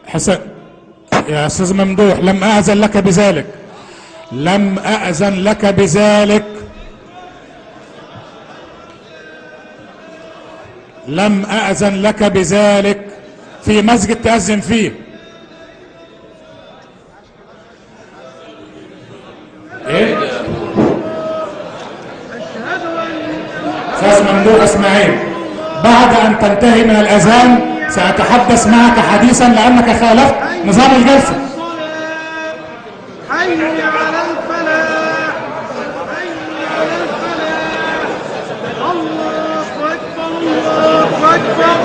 حسن يا أستاذ ممدوح، لم أأذن لك بذلك، لم أأذن لك بذلك، لم أأذن لك بذلك في مسجد تأذن فيه. ايه أستاذ ممدوح اسماعيل، بعد أن تنتهي من الأذان سأتحدث معك حديثا لأنك خالفت نظام الجلسة. حي على الفلاح، حي على الفلاح، الله أكبر الله أكبر،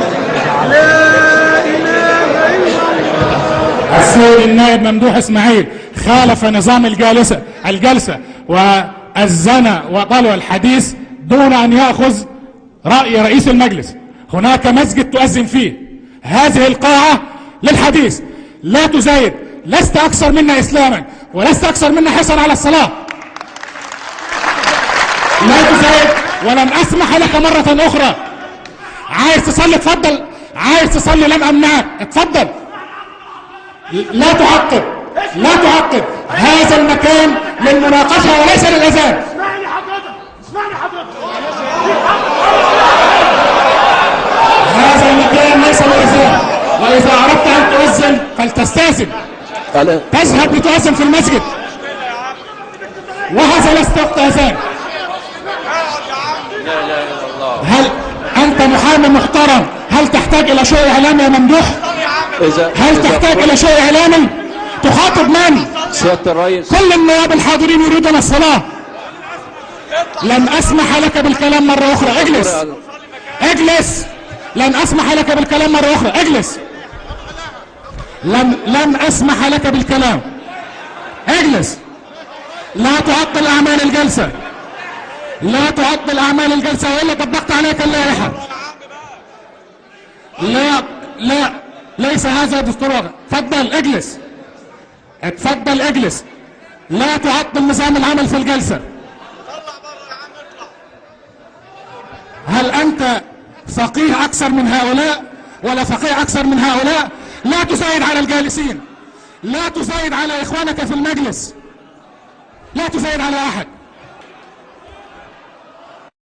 لا إله إلا الله. السيد النائب ممدوح اسماعيل خالف نظام الجلسة وأذن وطلب الحديث دون أن يأخذ رأي رئيس المجلس. هناك مسجد تؤذن فيه، هذه القاعة للحديث، لا تزايد، لست أكثر منا إسلاما ولست أكثر منا حرصا على الصلاة، لا تزايد ولن أسمح لك مرة أخرى. عايز تصلي اتفضل، عايز تصلي لم أمنعك اتفضل، لا تعقد، لا تعقد، هذا المكان للمناقشة وليس للأذان. اسمعني حضرتك، اسمعني حضرتك، هذا المكان ليس للأذان، وإذا أردت أن تؤذن فلتستأذن، تذهب لتؤذن في المسجد، وهذا ليس وقت أذان. هل أنت محامي محترم؟ هل تحتاج إلى شيء إعلامي يا ممدوح؟ هل تحتاج إلى شيء إعلامي؟ تخاطب من؟ سيادة الرئيس، كل النواب الحاضرين يريدون الصلاة. لن أسمح لك بالكلام مرة أخرى، اجلس اجلس، لن أسمح لك بالكلام مرة أخرى، اجلس، لن أسمح لك بالكلام، اجلس، لا تعطل أعمال الجلسة، لا تعطل أعمال الجلسة وإلا طبقت عليك اللائحة. لا ليس هذا دستورا. تفضل اجلس، اتفضل اجلس، لا تعطل نظام العمل في الجلسة. هل أنت فقيه أكثر من هؤلاء ولا فقيه أكثر من هؤلاء؟ لا تزايد على الجالسين، لا تزايد على إخوانك في المجلس، لا تزايد على أحد.